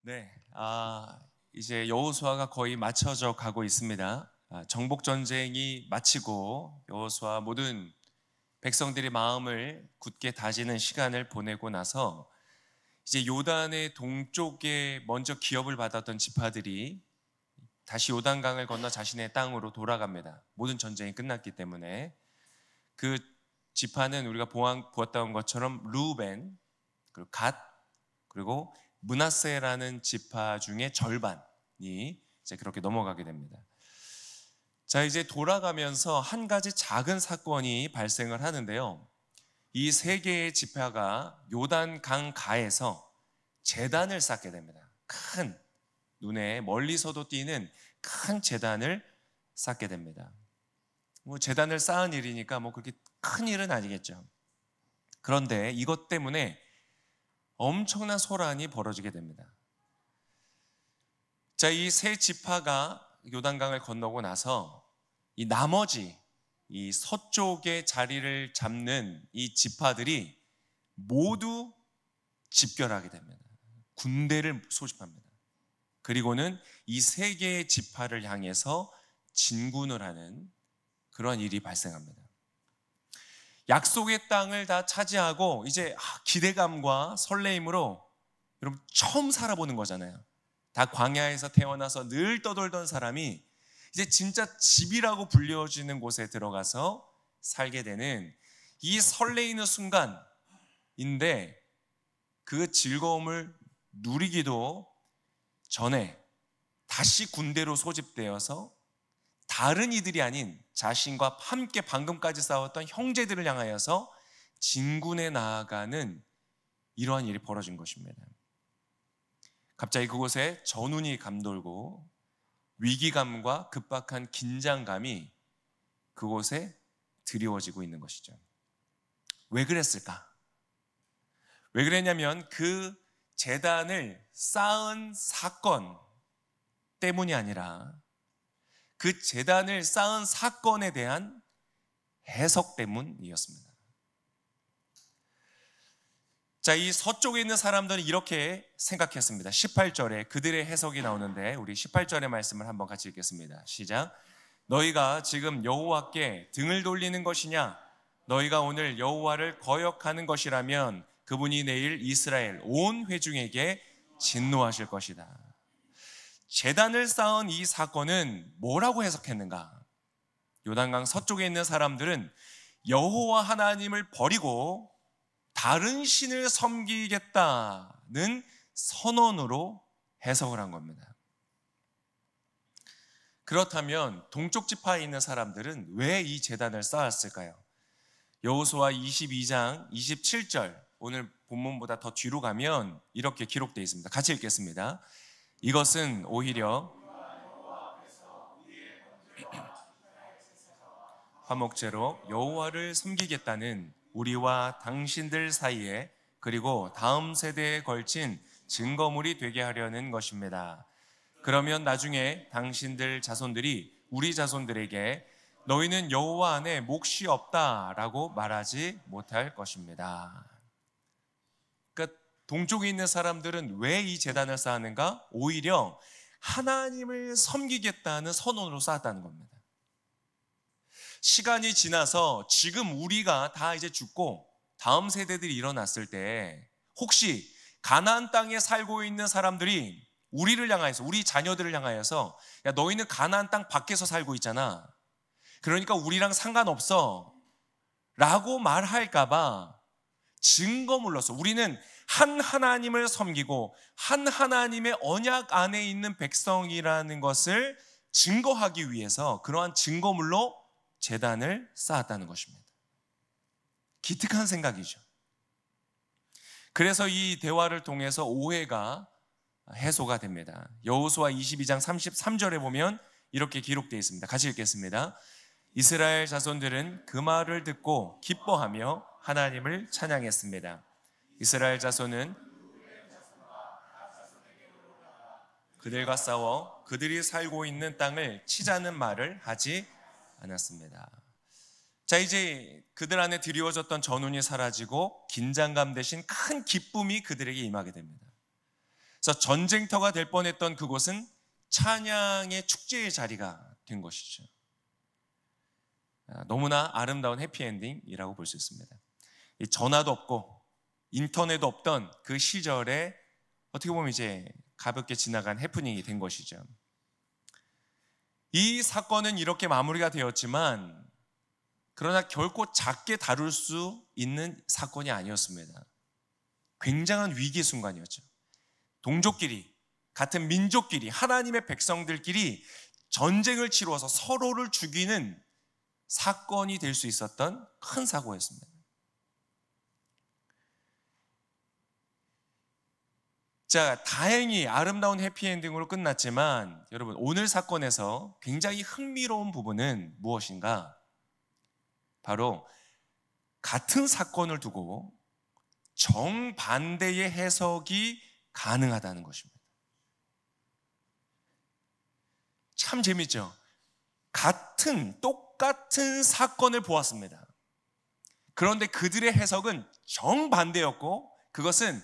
네, 이제 여호수아가 거의 맞춰져 가고 있습니다. 정복 전쟁이 마치고 여호수아 모든 백성들이 마음을 굳게 다지는 시간을 보내고 나서 이제 요단의 동쪽에 먼저 기업을 받았던 지파들이 다시 요단강을 건너 자신의 땅으로 돌아갑니다. 모든 전쟁이 끝났기 때문에 그 지파는 우리가 보았던 것처럼 루벤, 그리고 갓, 그리고 므낫세라는 지파 중에 절반이 이제 그렇게 넘어가게 됩니다. 자, 이제 돌아가면서 한 가지 작은 사건이 발생을 하는데요. 이 세 개의 지파가 요단강 가에서 제단을 쌓게 됩니다. 큰, 눈에 멀리서도 띄는 큰 제단을 쌓게 됩니다. 뭐 제단을 쌓은 일이니까 뭐 그렇게 큰 일은 아니겠죠. 그런데 이것 때문에 엄청난 소란이 벌어지게 됩니다. 자, 이 세 지파가 요단강을 건너고 나서 이 나머지 이 서쪽에 자리를 잡는 이 지파들이 모두 집결하게 됩니다. 군대를 소집합니다. 그리고는 이 세 개의 지파를 향해서 진군을 하는 그런 일이 발생합니다. 약속의 땅을 다 차지하고 이제 기대감과 설레임으로 여러분 처음 살아보는 거잖아요. 다 광야에서 태어나서 늘 떠돌던 사람이 이제 진짜 집이라고 불려지는 곳에 들어가서 살게 되는 이 설레이는 순간인데 그 즐거움을 누리기도 전에 다시 군대로 소집되어서 다른 이들이 아닌 자신과 함께 방금까지 싸웠던 형제들을 향하여서 진군에 나아가는 이러한 일이 벌어진 것입니다. 갑자기 그곳에 전운이 감돌고 위기감과 급박한 긴장감이 그곳에 드리워지고 있는 것이죠. 왜 그랬을까? 왜 그랬냐면 그 제단을 쌓은 사건 때문이 아니라 그 제단을 쌓은 사건에 대한 해석 때문이었습니다. 자, 이 서쪽에 있는 사람들은 이렇게 생각했습니다. 18절에 그들의 해석이 나오는데 우리 18절의 말씀을 한번 같이 읽겠습니다. 시작. 너희가 지금 여호와께 등을 돌리는 것이냐? 너희가 오늘 여호와를 거역하는 것이라면 그분이 내일 이스라엘 온 회중에게 진노하실 것이다. 제단을 쌓은 이 사건은 뭐라고 해석했는가? 요단강 서쪽에 있는 사람들은 여호와 하나님을 버리고 다른 신을 섬기겠다는 선언으로 해석을 한 겁니다. 그렇다면 동쪽 지파에 있는 사람들은 왜 이 제단을 쌓았을까요? 여호수아 22장 27절, 오늘 본문보다 더 뒤로 가면 이렇게 기록되어 있습니다. 같이 읽겠습니다. 이것은 오히려 화목제로 여호와를 섬기겠다는 우리와 당신들 사이에 그리고 다음 세대에 걸친 증거물이 되게 하려는 것입니다. 그러면 나중에 당신들 자손들이 우리 자손들에게 너희는 여호와 안에 몫이 없다라고 말하지 못할 것입니다. 그러니까 동쪽에 있는 사람들은 왜 이 제단을 쌓았는가? 오히려 하나님을 섬기겠다는 선언으로 쌓았다는 겁니다. 시간이 지나서 지금 우리가 다 이제 죽고 다음 세대들이 일어났을 때 혹시 가나안 땅에 살고 있는 사람들이 우리를 향하여서, 우리 자녀들을 향하여서 야, 너희는 가나안 땅 밖에서 살고 있잖아, 그러니까 우리랑 상관없어 라고 말할까 봐 증거물로서 우리는 한 하나님을 섬기고 한 하나님의 언약 안에 있는 백성이라는 것을 증거하기 위해서 그러한 증거물로 제단을 쌓았다는 것입니다. 기특한 생각이죠. 그래서 이 대화를 통해서 오해가 해소가 됩니다. 여호수아 22장 33절에 보면 이렇게 기록되어 있습니다. 같이 읽겠습니다. 이스라엘 자손들은 그 말을 듣고 기뻐하며 하나님을 찬양했습니다. 이스라엘 자손은 그들과 싸워 그들이 살고 있는 땅을 치자는 말을 하지 않았습니다. 자, 이제 그들 안에 드리워졌던 전운이 사라지고 긴장감 대신 큰 기쁨이 그들에게 임하게 됩니다. 그래서 전쟁터가 될 뻔했던 그곳은 찬양의 축제의 자리가 된 것이죠. 너무나 아름다운 해피엔딩이라고 볼 수 있습니다. 전화도 없고 인터넷도 없던 그 시절에 어떻게 보면 이제 가볍게 지나간 해프닝이 된 것이죠. 이 사건은 이렇게 마무리가 되었지만 그러나 결코 작게 다룰 수 있는 사건이 아니었습니다. 굉장한 위기 순간이었죠. 동족끼리, 같은 민족끼리, 하나님의 백성들끼리 전쟁을 치루어서 서로를 죽이는 사건이 될 수 있었던 큰 사고였습니다. 자, 다행히 아름다운 해피엔딩으로 끝났지만 여러분, 오늘 사건에서 굉장히 흥미로운 부분은 무엇인가? 바로 같은 사건을 두고 정반대의 해석이 가능하다는 것입니다. 참 재밌죠? 똑같은 사건을 보았습니다. 그런데 그들의 해석은 정반대였고 그것은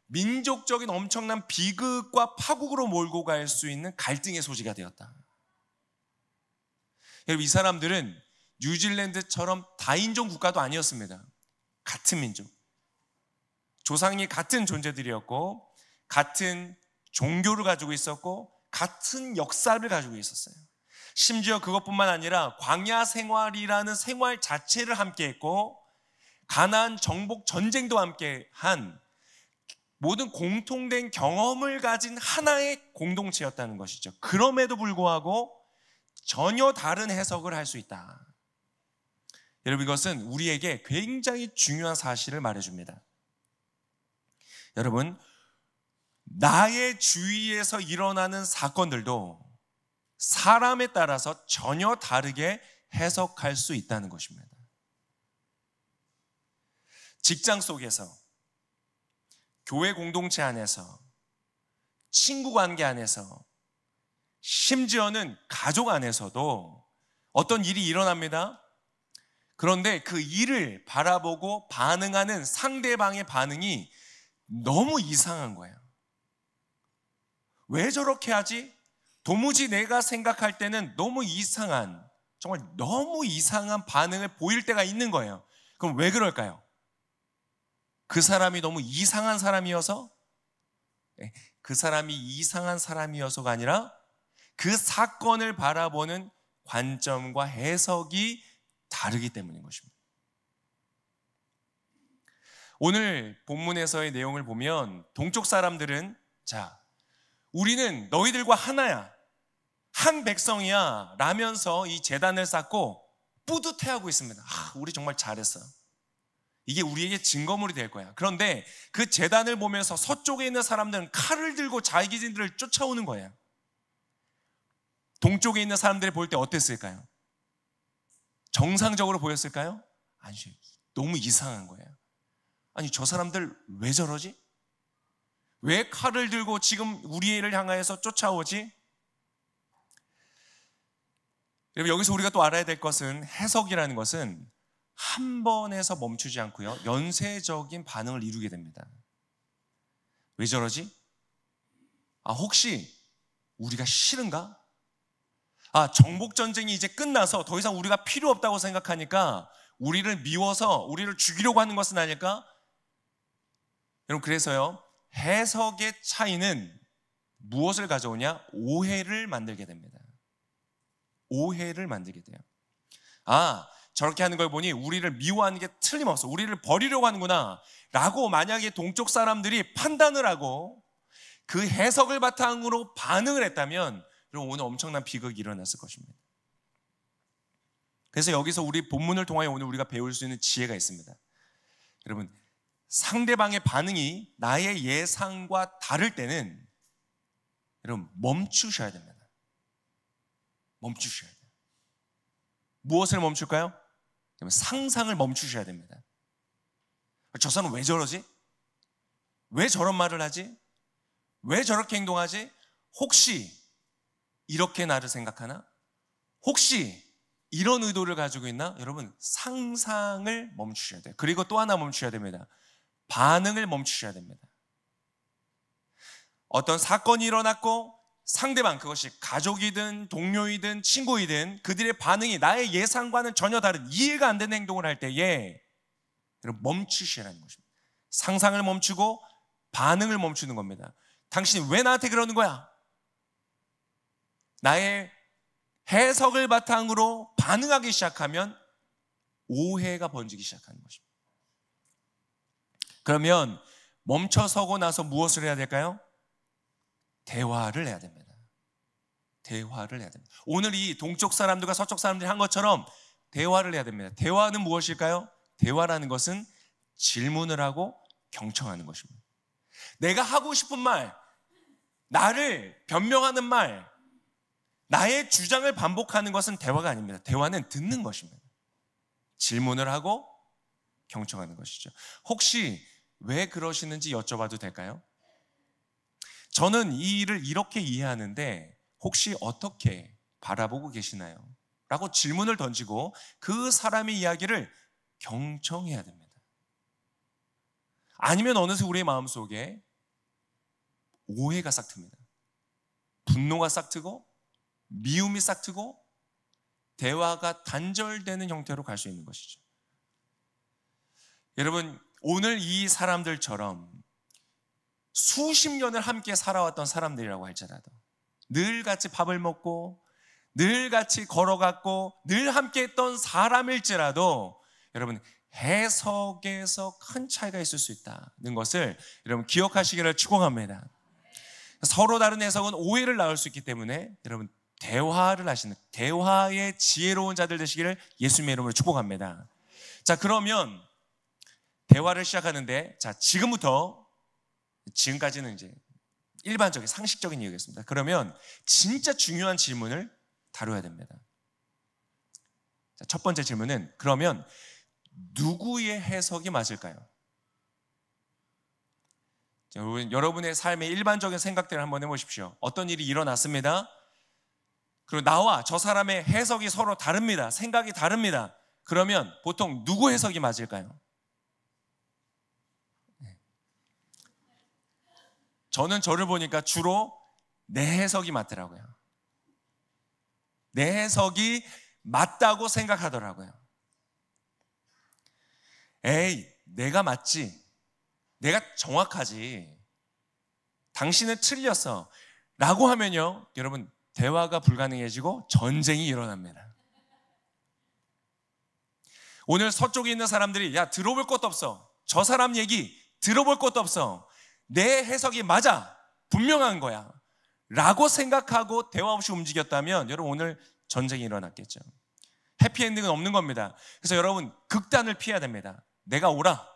민족적인 엄청난 비극과 파국으로 몰고 갈 수 있는 갈등의 소지가 되었다. 여러분, 이 사람들은 뉴질랜드처럼 다인종 국가도 아니었습니다. 같은 민족, 조상이 같은 존재들이었고 같은 종교를 가지고 있었고 같은 역사를 가지고 있었어요. 심지어 그것뿐만 아니라 광야 생활이라는 생활 자체를 함께했고 가나안 정복 전쟁도 함께한 모든 공통된 경험을 가진 하나의 공동체였다는 것이죠. 그럼에도 불구하고 전혀 다른 해석을 할 수 있다. 여러분, 이것은 우리에게 굉장히 중요한 사실을 말해줍니다. 여러분, 나의 주위에서 일어나는 사건들도 사람에 따라서 전혀 다르게 해석할 수 있다는 것입니다. 직장 속에서, 교회 공동체 안에서, 친구 관계 안에서, 심지어는 가족 안에서도 어떤 일이 일어납니다. 그런데 그 일을 바라보고 반응하는 상대방의 반응이 너무 이상한 거예요. 왜 저렇게 하지? 도무지 내가 생각할 때는 너무 이상한, 정말 너무 이상한 반응을 보일 때가 있는 거예요. 그럼 왜 그럴까요? 그 사람이 너무 이상한 사람이어서? 그 사람이 이상한 사람이어서가 아니라 그 사건을 바라보는 관점과 해석이 다르기 때문인 것입니다. 오늘 본문에서의 내용을 보면 동쪽 사람들은 자, 우리는 너희들과 하나야, 한 백성이야 라면서 이 제단을 쌓고 뿌듯해하고 있습니다. 우리 정말 잘했어. 이게 우리에게 증거물이 될 거야. 그런데 그 제단을 보면서 서쪽에 있는 사람들은 칼을 들고 자기들을 쫓아오는 거예요. 동쪽에 있는 사람들이 볼 때 어땠을까요? 정상적으로 보였을까요? 아니죠. 너무 이상한 거예요. 아니, 저 사람들 왜 저러지? 왜 칼을 들고 지금 우리 애를 향하여서 쫓아오지? 여러분, 여기서 우리가 또 알아야 될 것은 해석이라는 것은 한 번에서 멈추지 않고요, 연쇄적인 반응을 이루게 됩니다. 왜 저러지? 혹시 우리가 싫은가? 정복전쟁이 이제 끝나서 더 이상 우리가 필요 없다고 생각하니까 우리를 미워서 우리를 죽이려고 하는 것은 아닐까? 여러분, 그래서요, 해석의 차이는 무엇을 가져오냐? 오해를 만들게 됩니다. 오해를 만들게 돼요. 저렇게 하는 걸 보니 우리를 미워하는 게 틀림없어, 우리를 버리려고 하는구나 라고 만약에 동쪽 사람들이 판단을 하고 그 해석을 바탕으로 반응을 했다면 여러분, 오늘 엄청난 비극이 일어났을 것입니다. 그래서 여기서 우리 본문을 통하여 오늘 우리가 배울 수 있는 지혜가 있습니다. 여러분, 상대방의 반응이 나의 예상과 다를 때는 여러분, 멈추셔야 됩니다. 멈추셔야 돼요. 무엇을 멈출까요? 상상을 멈추셔야 됩니다. 저 사람은 왜 저러지? 왜 저런 말을 하지? 왜 저렇게 행동하지? 혹시 이렇게 나를 생각하나? 혹시 이런 의도를 가지고 있나? 여러분, 상상을 멈추셔야 돼요. 그리고 또 하나 멈추셔야 됩니다. 반응을 멈추셔야 됩니다. 어떤 사건이 일어났고 상대방, 그것이 가족이든 동료이든 친구이든 그들의 반응이 나의 예상과는 전혀 다른, 이해가 안 되는 행동을 할 때에 여러분 멈추시라는 것입니다. 상상을 멈추고 반응을 멈추는 겁니다. 당신이 왜 나한테 그러는 거야? 나의 해석을 바탕으로 반응하기 시작하면 오해가 번지기 시작하는 것입니다. 그러면 멈춰서고 나서 무엇을 해야 될까요? 대화를 해야 됩니다. 대화를 해야 됩니다. 오늘 이 동쪽 사람들과 서쪽 사람들이 한 것처럼 대화를 해야 됩니다. 대화는 무엇일까요? 대화라는 것은 질문을 하고 경청하는 것입니다. 내가 하고 싶은 말, 나를 변명하는 말, 나의 주장을 반복하는 것은 대화가 아닙니다. 대화는 듣는 것입니다. 질문을 하고 경청하는 것이죠. 혹시 왜 그러시는지 여쭤봐도 될까요? 저는 이 일을 이렇게 이해하는데 혹시 어떻게 바라보고 계시나요? 라고 질문을 던지고 그 사람의 이야기를 경청해야 됩니다. 아니면 어느새 우리의 마음속에 오해가 싹 틉니다. 분노가 싹 트고 미움이 싹 트고 대화가 단절되는 형태로 갈 수 있는 것이죠. 여러분, 오늘 이 사람들처럼 수십 년을 함께 살아왔던 사람들이라고 할지라도, 늘 같이 밥을 먹고 늘 같이 걸어갔고 늘 함께 했던 사람일지라도 여러분, 해석에서 큰 차이가 있을 수 있다는 것을 여러분 기억하시기를 축원합니다. 서로 다른 해석은 오해를 낳을 수 있기 때문에 여러분 대화를 하시는, 대화의 지혜로운 자들 되시기를 예수님의 이름으로 축복합니다. 자, 그러면 대화를 시작하는데, 자, 지금까지는 이제 일반적인 상식적인 얘기였습니다. 그러면 진짜 중요한 질문을 다뤄야 됩니다. 자, 첫 번째 질문은, 그러면 누구의 해석이 맞을까요? 자, 여러분의 삶의 일반적인 생각들을 한번 해보십시오. 어떤 일이 일어났습니다. 그리고 나와 저 사람의 해석이 서로 다릅니다. 생각이 다릅니다. 그러면 보통 누구 해석이 맞을까요? 저는 저를 보니까 주로 내 해석이 맞더라고요. 내 해석이 맞다고 생각하더라고요. 에이, 내가 맞지. 내가 정확하지. 당신은 틀렸어. 라고 하면요, 여러분, 대화가 불가능해지고 전쟁이 일어납니다. 오늘 서쪽에 있는 사람들이, 야, 들어볼 것도 없어. 저 사람 얘기 들어볼 것도 없어. 내 해석이 맞아. 분명한 거야. 라고 생각하고 대화 없이 움직였다면 여러분 오늘 전쟁이 일어났겠죠. 해피엔딩은 없는 겁니다. 그래서 여러분 극단을 피해야 됩니다. 내가 옳아.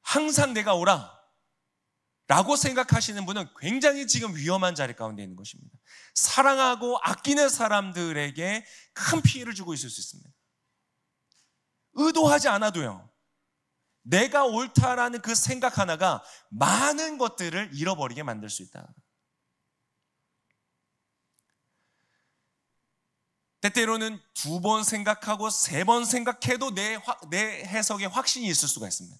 항상 내가 옳아. 라고 생각하시는 분은 굉장히 지금 위험한 자리 가운데 있는 것입니다. 사랑하고 아끼는 사람들에게 큰 피해를 주고 있을 수 있습니다. 의도하지 않아도요. 내가 옳다라는 그 생각 하나가 많은 것들을 잃어버리게 만들 수 있다. 때때로는 2번 생각하고 3번 생각해도 내 해석에 확신이 있을 수가 있습니다.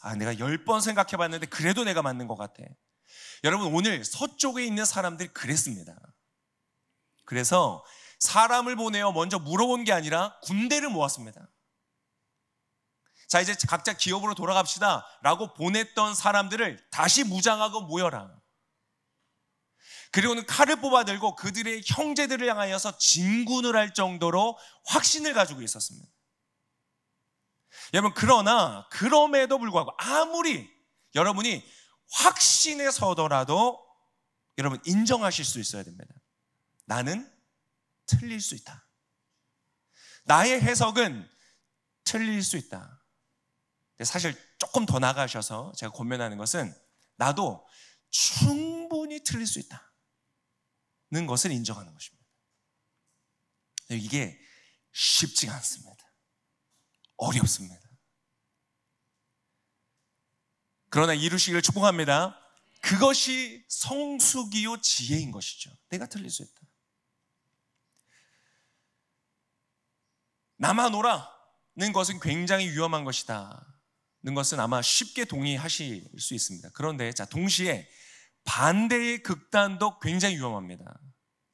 아, 내가 10번 생각해봤는데 그래도 내가 맞는 것 같아. 여러분 오늘 서쪽에 있는 사람들이 그랬습니다. 그래서 사람을 보내어 먼저 물어본 게 아니라 군대를 모았습니다. 자, 이제 각자 기업으로 돌아갑시다 라고 보냈던 사람들을 다시 무장하고 모여라. 그리고는 칼을 뽑아들고 그들의 형제들을 향하여서 진군을 할 정도로 확신을 가지고 있었습니다. 여러분, 그러나 그럼에도 불구하고 아무리 여러분이 확신에 서더라도 여러분 인정하실 수 있어야 됩니다. 나는 틀릴 수 있다. 나의 해석은 틀릴 수 있다. 사실 조금 더 나가셔서 제가 권면하는 것은 나도 충분히 틀릴 수 있다는 것을 인정하는 것입니다. 이게 쉽지가 않습니다. 어렵습니다. 그러나 이루시기를 축복합니다. 그것이 성수기요 지혜인 것이죠. 내가 틀릴 수 있다. 나만 옳아는 것은 굉장히 위험한 것이다. 것은 아마 쉽게 동의하실 수 있습니다. 그런데 자, 동시에 반대의 극단도 굉장히 위험합니다.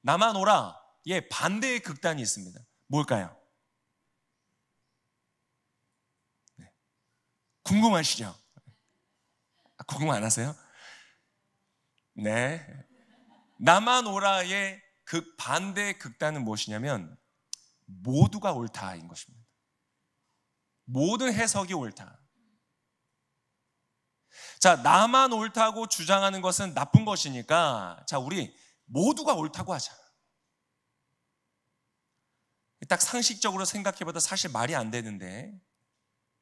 나만 오라의 반대의 극단이 있습니다. 뭘까요? 네. 궁금하시죠? 궁금 안 하세요? 네. 나만 오라의 반대의 극단은 무엇이냐면 모두가 옳다인 것입니다. 모든 해석이 옳다. 자, 나만 옳다고 주장하는 것은 나쁜 것이니까 자, 우리 모두가 옳다고 하자. 딱 상식적으로 생각해봐도 사실 말이 안 되는데,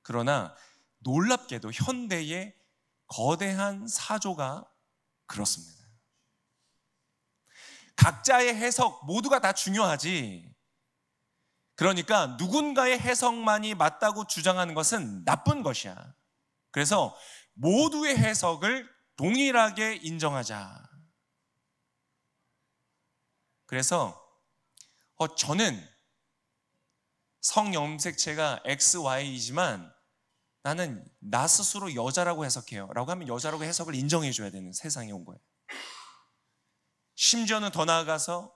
그러나 놀랍게도 현대의 거대한 사조가 그렇습니다. 각자의 해석 모두가 다 중요하지, 그러니까 누군가의 해석만이 맞다고 주장하는 것은 나쁜 것이야. 그래서 모두의 해석을 동일하게 인정하자. 그래서 저는 성염색체가 XY이지만 나는 나 스스로 여자라고 해석해요 라고 하면 여자라고 해석을 인정해 줘야 되는 세상에 온 거예요. 심지어는 더 나아가서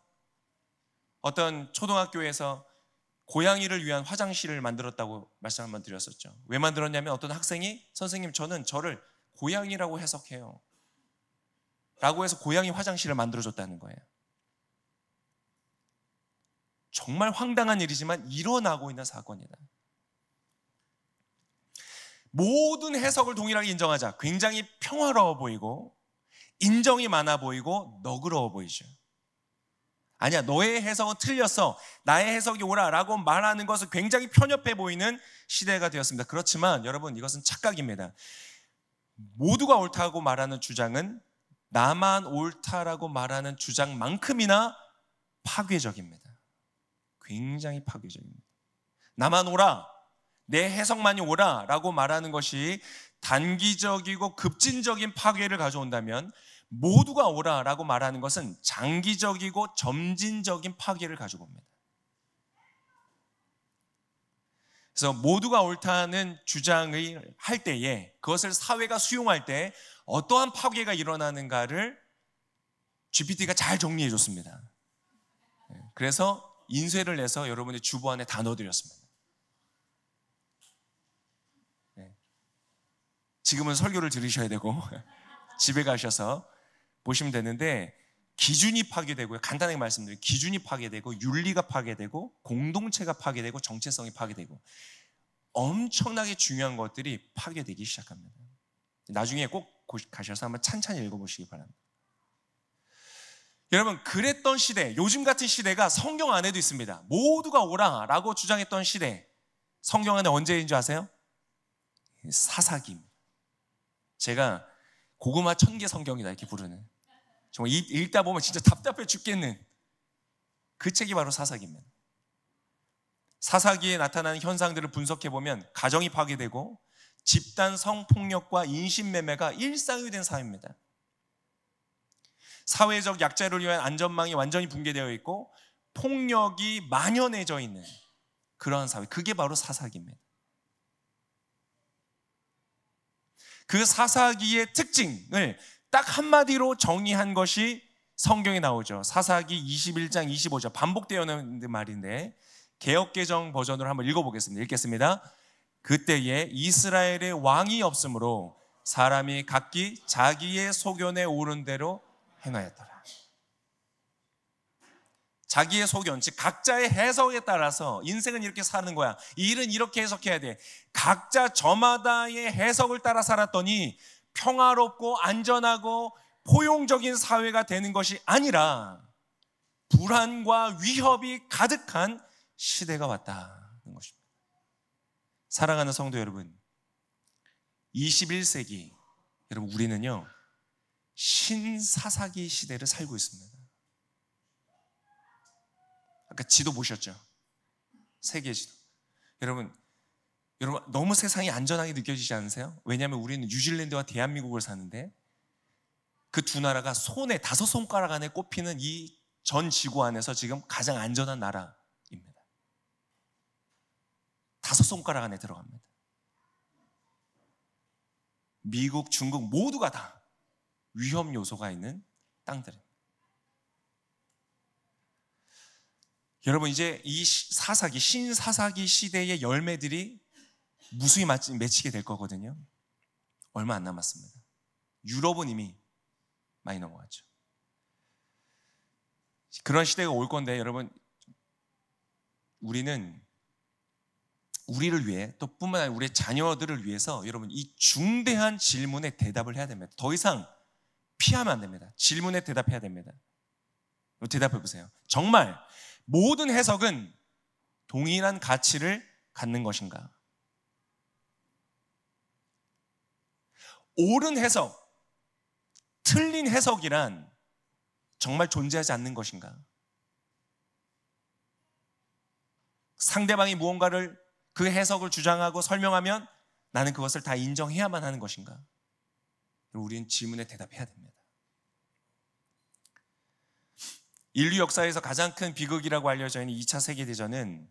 어떤 초등학교에서 고양이를 위한 화장실을 만들었다고 말씀 한번 드렸었죠. 왜 만들었냐면 어떤 학생이 선생님 저는 저를 고양이라고 해석해요 라고 해서 고양이 화장실을 만들어줬다는 거예요. 정말 황당한 일이지만 일어나고 있는 사건이다. 모든 해석을 동일하게 인정하자. 굉장히 평화로워 보이고 인정이 많아 보이고 너그러워 보이죠. 아니야, 너의 해석은 틀렸어, 나의 해석이 옳아 라고 말하는 것은 굉장히 편협해 보이는 시대가 되었습니다. 그렇지만 여러분, 이것은 착각입니다. 모두가 옳다고 말하는 주장은 나만 옳다라고 말하는 주장만큼이나 파괴적입니다. 굉장히 파괴적입니다. 나만 옳아, 내 해석만이 옳아 라고 말하는 것이 단기적이고 급진적인 파괴를 가져온다면 모두가 옳아 라고 말하는 것은 장기적이고 점진적인 파괴를 가지고 옵니다. 그래서 모두가 옳다는 주장을 할 때에, 그것을 사회가 수용할 때 어떠한 파괴가 일어나는가를 GPT가 잘 정리해 줬습니다. 그래서 인쇄를 내서 여러분의 주보 안에 다 넣어드렸습니다. 지금은 설교를 들으셔야 되고 집에 가셔서 보시면 되는데, 기준이 파괴되고요. 간단하게 말씀드리면 기준이 파괴되고 윤리가 파괴되고 공동체가 파괴되고 정체성이 파괴되고 엄청나게 중요한 것들이 파괴되기 시작합니다. 나중에 꼭 가셔서 한번 찬찬히 읽어보시기 바랍니다. 여러분, 그랬던 시대, 요즘 같은 시대가 성경 안에도 있습니다. 모두가 오라 라고 주장했던 시대, 성경 안에 언제인 줄 아세요? 사사기입니다. 제가 고구마 1000개 성경이다 이렇게 부르는, 정말 읽다 보면 진짜 답답해 죽겠는 그 책이 바로 사사기입니다. 사사기에 나타나는 현상들을 분석해 보면 가정이 파괴되고 집단 성폭력과 인신매매가 일상이 된 사회입니다. 사회적 약자를 위한 안전망이 완전히 붕괴되어 있고 폭력이 만연해져 있는 그러한 사회, 그게 바로 사사기입니다. 그 사사기의 특징을 딱 한마디로 정의한 것이 성경에 나오죠. 사사기 21장 25절, 반복되어 있는 말인데 개역개정 버전으로 한번 읽어보겠습니다. 읽겠습니다. 그때에 이스라엘의 왕이 없으므로 사람이 각기 자기의 소견에 오른 대로 행하였더라. 자기의 소견, 즉 각자의 해석에 따라서 인생은 이렇게 사는 거야, 이 일은 이렇게 해석해야 돼, 각자 저마다의 해석을 따라 살았더니 평화롭고 안전하고 포용적인 사회가 되는 것이 아니라 불안과 위협이 가득한 시대가 왔다는 것입니다. 사랑하는 성도 여러분, 21세기 여러분, 우리는요 신사사기 시대를 살고 있습니다. 아까 지도 보셨죠? 세계 지도. 여러분 너무 세상이 안전하게 느껴지지 않으세요? 왜냐하면 우리는 뉴질랜드와 대한민국을 사는데 그 두 나라가 손에 5손가락 안에 꼽히는 이 전 지구 안에서 지금 가장 안전한 나라입니다. 5손가락 안에 들어갑니다. 미국, 중국 모두가 다 위험 요소가 있는 땅들입니다. 여러분, 이제 이 신사사기 시대의 열매들이 무수히 맺히게 될 거거든요. 얼마 안 남았습니다. 유럽은 이미 많이 넘어갔죠. 그런 시대가 올 건데 여러분, 우리는 우리를 위해, 또 뿐만 아니라 우리의 자녀들을 위해서 여러분 이 중대한 질문에 대답을 해야 됩니다. 더 이상 피하면 안 됩니다. 질문에 대답해야 됩니다. 대답해 보세요. 정말 모든 해석은 동일한 가치를 갖는 것인가? 옳은 해석, 틀린 해석이란 정말 존재하지 않는 것인가? 상대방이 무언가를 그 해석을 주장하고 설명하면 나는 그것을 다 인정해야만 하는 것인가? 우리는 질문에 대답해야 됩니다. 인류 역사에서 가장 큰 비극이라고 알려져 있는 2차 세계대전은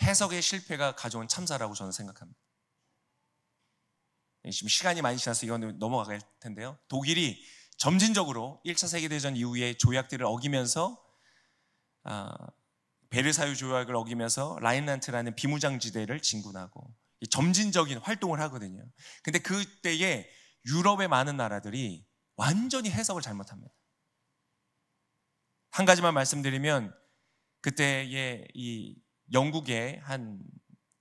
해석의 실패가 가져온 참사라고 저는 생각합니다. 지금 시간이 많이 지나서 이거는 넘어갈 텐데요. 독일이 점진적으로 1차 세계대전 이후에 조약들을 어기면서 베르사유 조약을 어기면서 라인란트라는 비무장지대를 진군하고 점진적인 활동을 하거든요. 근데 그때에 유럽의 많은 나라들이 완전히 해석을 잘못합니다. 한 가지만 말씀드리면 그때의 이 영국의 한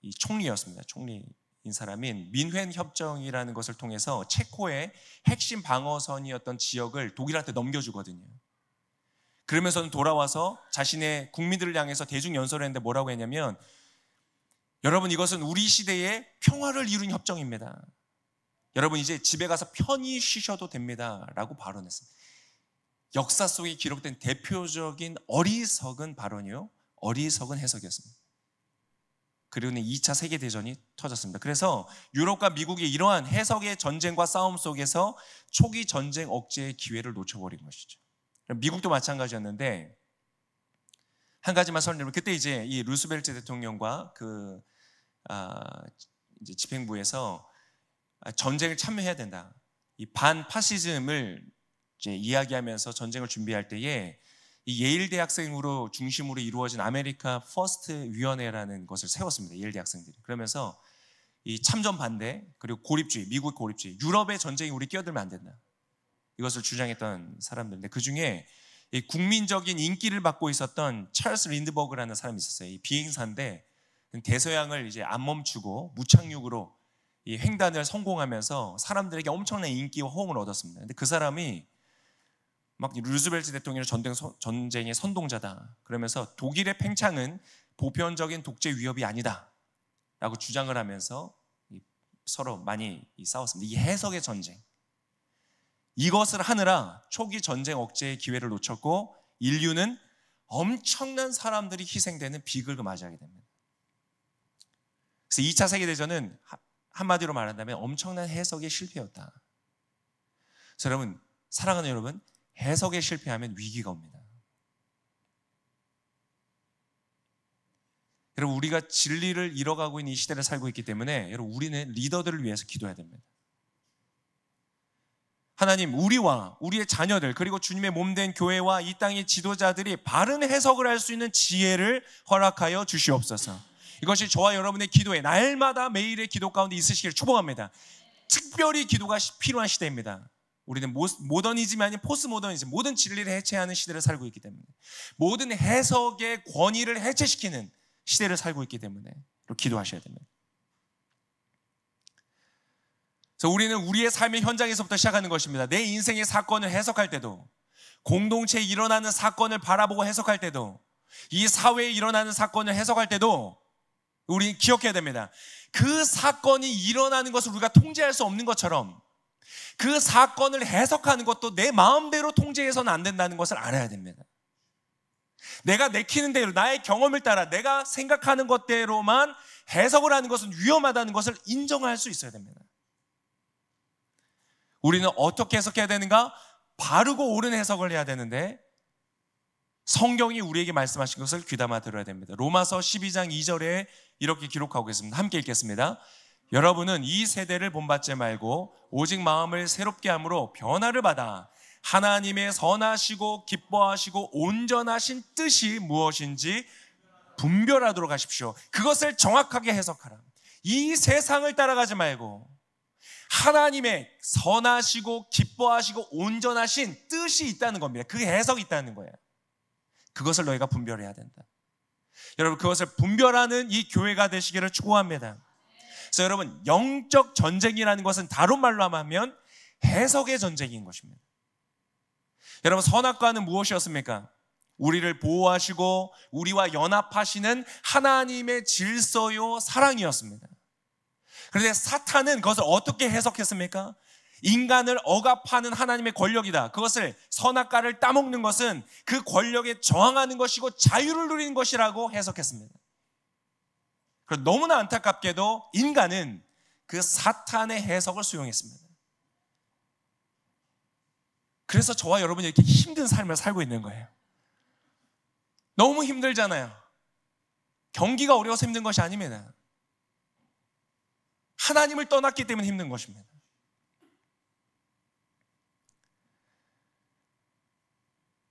이 총리였습니다. 총리인 사람인 민헨 협정이라는 것을 통해서 체코의 핵심 방어선이었던 지역을 독일한테 넘겨주거든요. 그러면서는 돌아와서 자신의 국민들을 향해서 대중연설을 했는데 뭐라고 했냐면, 여러분 이것은 우리 시대의 평화를 이룬 협정입니다. 여러분 이제 집에 가서 편히 쉬셔도 됩니다 라고 발언했습니다. 역사 속에 기록된 대표적인 어리석은 발언이요, 어리석은 해석이었습니다. 그리고 2차 세계대전이 터졌습니다. 그래서 유럽과 미국이 이러한 해석의 전쟁과 싸움 속에서 초기 전쟁 억제의 기회를 놓쳐버린 것이죠. 미국도 마찬가지였는데, 한 가지만 설명드리면, 그때 이제 이 루스벨트 대통령과 이제 집행부에서 전쟁을 참여해야 된다, 이 반파시즘을 이제 이야기하면서 전쟁을 준비할 때에 이 예일 대학생으로 중심으로 이루어진 아메리카 퍼스트 위원회라는 것을 세웠습니다. 예일 대학생들이. 그러면서 이 참전 반대, 그리고 고립주의, 미국 고립주의, 유럽의 전쟁에 우리 끼어들면 안 된다, 이것을 주장했던 사람들인데, 그 중에 이 국민적인 인기를 받고 있었던 찰스 린드버그라는 사람이 있었어요. 이 비행사인데 대서양을 이제 안 멈추고 무착륙으로 이 횡단을 성공하면서 사람들에게 엄청난 인기와 호응을 얻었습니다. 근데 그 사람이 막 루즈벨트 대통령의 전쟁의 선동자다 그러면서 독일의 팽창은 보편적인 독재 위협이 아니다 라고 주장을 하면서 서로 많이 싸웠습니다. 이 해석의 전쟁, 이것을 하느라 초기 전쟁 억제의 기회를 놓쳤고 인류는 엄청난 사람들이 희생되는 비극을 맞이하게 됩니다. 그래서 2차 세계대전은 한마디로 말한다면 엄청난 해석의 실패였다. 그래서 여러분, 사랑하는 여러분, 해석에 실패하면 위기가 옵니다. 여러분, 우리가 진리를 잃어가고 있는 이 시대를 살고 있기 때문에 여러분, 우리는 리더들을 위해서 기도해야 됩니다. 하나님, 우리와 우리의 자녀들, 그리고 주님의 몸된 교회와 이 땅의 지도자들이 바른 해석을 할 수 있는 지혜를 허락하여 주시옵소서. 이것이 저와 여러분의 기도에 날마다 매일의 기도 가운데 있으시기를 축복합니다. 특별히 기도가 필요한 시대입니다. 우리는 모더니즘이 아닌 포스모더니즘, 모든 진리를 해체하는 시대를 살고 있기 때문에, 모든 해석의 권위를 해체시키는 시대를 살고 있기 때문에 기도하셔야 됩니다. 그래서 우리는 우리의 삶의 현장에서부터 시작하는 것입니다. 내 인생의 사건을 해석할 때도, 공동체에 일어나는 사건을 바라보고 해석할 때도, 이 사회에 일어나는 사건을 해석할 때도 우리 기억해야 됩니다. 그 사건이 일어나는 것을 우리가 통제할 수 없는 것처럼 그 사건을 해석하는 것도 내 마음대로 통제해서는 안 된다는 것을 알아야 됩니다. 내가 내키는 대로, 나의 경험을 따라 내가 생각하는 것대로만 해석을 하는 것은 위험하다는 것을 인정할 수 있어야 됩니다. 우리는 어떻게 해석해야 되는가? 바르고 옳은 해석을 해야 되는데, 성경이 우리에게 말씀하신 것을 귀담아 들어야 됩니다. 로마서 12장 2절에 이렇게 기록하고 있습니다. 함께 읽겠습니다. 여러분은 이 세대를 본받지 말고 오직 마음을 새롭게 함으로 변화를 받아 하나님의 선하시고 기뻐하시고 온전하신 뜻이 무엇인지 분별하도록 하십시오. 그것을 정확하게 해석하라. 이 세상을 따라가지 말고 하나님의 선하시고 기뻐하시고 온전하신 뜻이 있다는 겁니다. 그 해석이 있다는 거예요. 그것을 너희가 분별해야 된다. 여러분, 그것을 분별하는 이 교회가 되시기를 축복합니다. 그래서 여러분, 영적 전쟁이라는 것은 다른 말로 하면 해석의 전쟁인 것입니다. 여러분, 선악과는 무엇이었습니까? 우리를 보호하시고 우리와 연합하시는 하나님의 질서요 사랑이었습니다. 그런데 사탄은 그것을 어떻게 해석했습니까? 인간을 억압하는 하나님의 권력이다. 그것을 선악과를 따먹는 것은 그 권력에 저항하는 것이고 자유를 누리는 것이라고 해석했습니다. 그런데 너무나 안타깝게도 인간은 그 사탄의 해석을 수용했습니다. 그래서 저와 여러분이 이렇게 힘든 삶을 살고 있는 거예요. 너무 힘들잖아요. 경기가 어려워서 힘든 것이 아닙니다. 하나님을 떠났기 때문에 힘든 것입니다.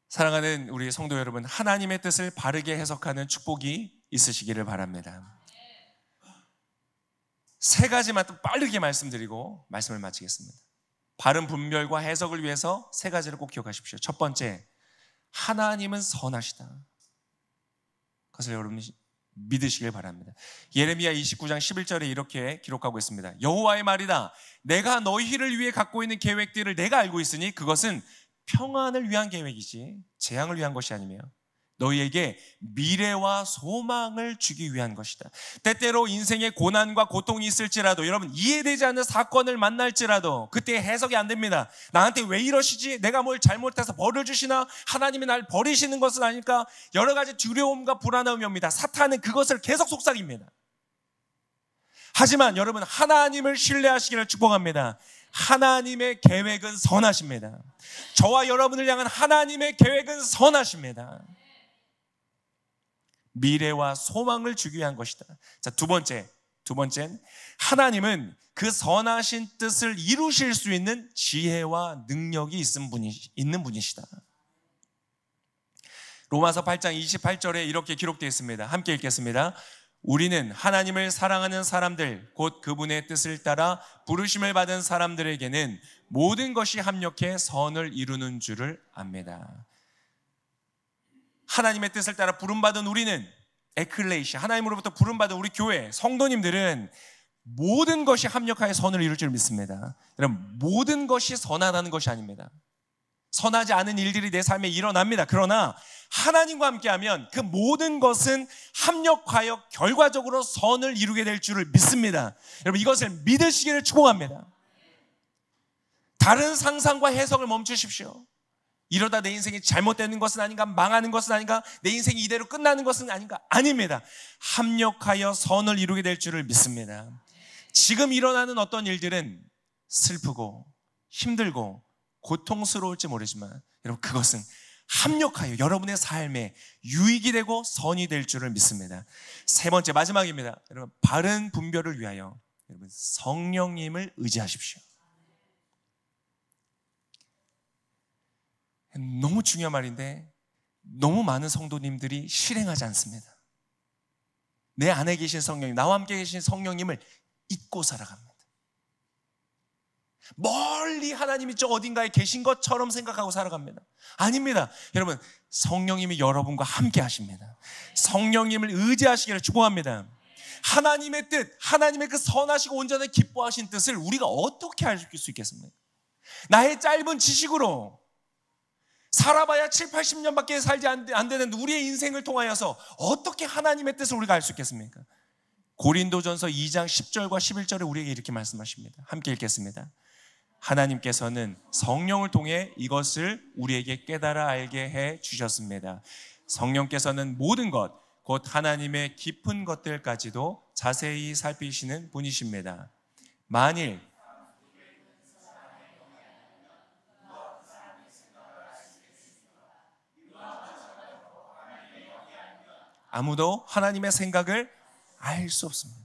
사랑하는 우리 성도 여러분, 하나님의 뜻을 바르게 해석하는 축복이 있으시기를 바랍니다. 세 가지만 또 빠르게 말씀드리고 말씀을 마치겠습니다. 바른 분별과 해석을 위해서 세 가지를 꼭 기억하십시오. 첫 번째, 하나님은 선하시다. 그것을 여러분이 믿으시길 바랍니다. 예레미야 29장 11절에 이렇게 기록하고 있습니다. 여호와의 말이다. 내가 너희를 위해 갖고 있는 계획들을 내가 알고 있으니 그것은 평안을 위한 계획이지 재앙을 위한 것이 아니며 너희에게 미래와 소망을 주기 위한 것이다. 때때로 인생에 고난과 고통이 있을지라도, 여러분 이해되지 않는 사건을 만날지라도 그때 해석이 안 됩니다. 나한테 왜 이러시지? 내가 뭘 잘못해서 벌을 주시나? 하나님이 날 버리시는 것은 아닐까? 여러 가지 두려움과 불안함이 옵니다. 사탄은 그것을 계속 속삭입니다. 하지만 여러분, 하나님을 신뢰하시기를 축복합니다. 하나님의 계획은 선하십니다. 저와 여러분을 향한 하나님의 계획은 선하십니다. 미래와 소망을 주기 위한 것이다. 자, 두 번째는 하나님은 그 선하신 뜻을 이루실 수 있는 지혜와 능력이 있는 분이시다. 로마서 8장 28절에 이렇게 기록되어 있습니다. 함께 읽겠습니다. 우리는 하나님을 사랑하는 사람들, 곧 그분의 뜻을 따라 부르심을 받은 사람들에게는 모든 것이 합력해 선을 이루는 줄을 압니다. 하나님의 뜻을 따라 부름받은 우리는, 에클레시아, 하나님으로부터 부름받은 우리 교회 성도님들은 모든 것이 합력하여 선을 이룰 줄 믿습니다. 여러분, 모든 것이 선하다는 것이 아닙니다. 선하지 않은 일들이 내 삶에 일어납니다. 그러나 하나님과 함께하면 그 모든 것은 합력하여 결과적으로 선을 이루게 될 줄을 믿습니다. 여러분, 이것을 믿으시기를 축복합니다. 다른 상상과 해석을 멈추십시오. 이러다 내 인생이 잘못되는 것은 아닌가? 망하는 것은 아닌가? 내 인생이 이대로 끝나는 것은 아닌가? 아닙니다. 합력하여 선을 이루게 될 줄을 믿습니다. 지금 일어나는 어떤 일들은 슬프고 힘들고 고통스러울지 모르지만 여러분, 그것은 합력하여 여러분의 삶에 유익이 되고 선이 될 줄을 믿습니다. 세 번째, 마지막입니다. 여러분, 바른 분별을 위하여 여러분, 성령님을 의지하십시오. 너무 중요한 말인데 너무 많은 성도님들이 실행하지 않습니다. 내 안에 계신 성령님, 나와 함께 계신 성령님을 잊고 살아갑니다. 멀리 하나님이 저 어딘가에 계신 것처럼 생각하고 살아갑니다. 아닙니다. 여러분, 성령님이 여러분과 함께 하십니다. 성령님을 의지하시기를 축복합니다. 하나님의 뜻, 하나님의 그 선하시고 온전하게 기뻐하신 뜻을 우리가 어떻게 알 수 있겠습니까? 나의 짧은 지식으로 살아봐야 7, 80년밖에 살지 안 되는 우리의 인생을 통하여서 어떻게 하나님의 뜻을 우리가 알 수 있겠습니까? 고린도전서 2장 10절과 11절에 우리에게 이렇게 말씀하십니다. 함께 읽겠습니다. 하나님께서는 성령을 통해 이것을 우리에게 깨달아 알게 해 주셨습니다. 성령께서는 모든 것, 곧 하나님의 깊은 것들까지도 자세히 살피시는 분이십니다. 만일 아무도 하나님의 생각을 알 수 없습니다.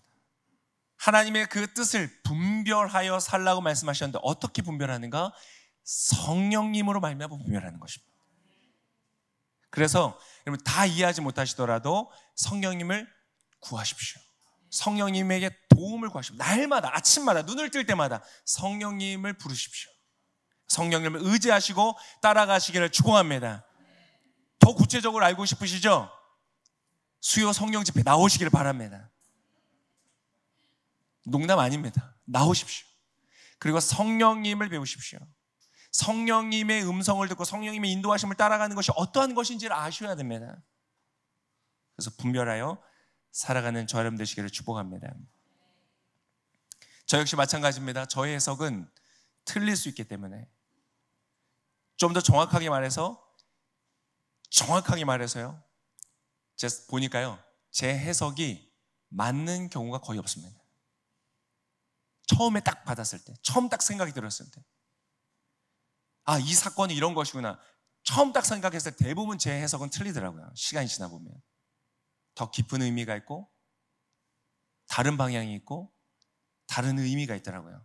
하나님의 그 뜻을 분별하여 살라고 말씀하셨는데 어떻게 분별하는가? 성령님으로 말미암아 분별하는 것입니다. 그래서 여러분 다 이해하지 못하시더라도 성령님을 구하십시오. 성령님에게 도움을 구하십시오. 날마다 아침마다 눈을 뜰 때마다 성령님을 부르십시오. 성령님을 의지하시고 따라가시기를 축원합니다. 더 구체적으로 알고 싶으시죠? 수요 성령 집회 나오시기를 바랍니다. 농담 아닙니다. 나오십시오. 그리고 성령님을 배우십시오. 성령님의 음성을 듣고 성령님의 인도하심을 따라가는 것이 어떠한 것인지를 아셔야 됩니다. 그래서 분별하여 살아가는 저 여러분 되시기를 축복합니다. 저 역시 마찬가지입니다. 저의 해석은 틀릴 수 있기 때문에 좀 더 정확하게 말해서요. 제가 보니까요, 제 해석이 맞는 경우가 거의 없습니다. 처음에 딱 받았을 때, 처음 딱 생각이 들었을 때, 아, 이 사건이 이런 것이구나. 처음 딱 생각했을 때 대부분 제 해석은 틀리더라고요. 시간이 지나 보면 더 깊은 의미가 있고 다른 방향이 있고 다른 의미가 있더라고요.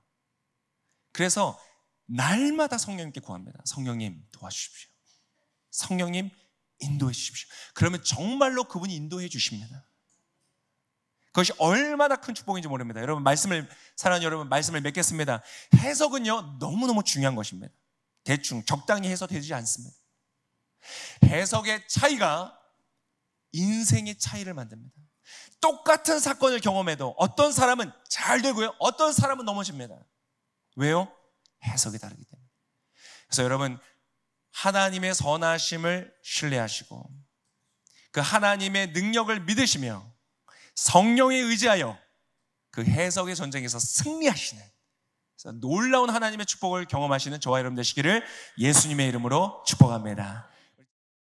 그래서 날마다 성령님께 구합니다. 성령님 도와주십시오. 성령님 인도해 주십시오. 그러면 정말로 그분이 인도해 주십니다. 그것이 얼마나 큰 축복인지 모릅니다. 여러분, 사랑하는 여러분, 말씀을 맺겠습니다. 해석은요, 너무너무 중요한 것입니다. 대충 적당히 해석되지 않습니다. 해석의 차이가 인생의 차이를 만듭니다. 똑같은 사건을 경험해도 어떤 사람은 잘 되고요, 어떤 사람은 넘어집니다. 왜요? 해석이 다르기 때문에. 그래서 여러분, 하나님의 선하심을 신뢰하시고 그 하나님의 능력을 믿으시며 성령에 의지하여 그 해석의 전쟁에서 승리하시는, 그래서 놀라운 하나님의 축복을 경험하시는 저와 여러분 되시기를 예수님의 이름으로 축복합니다.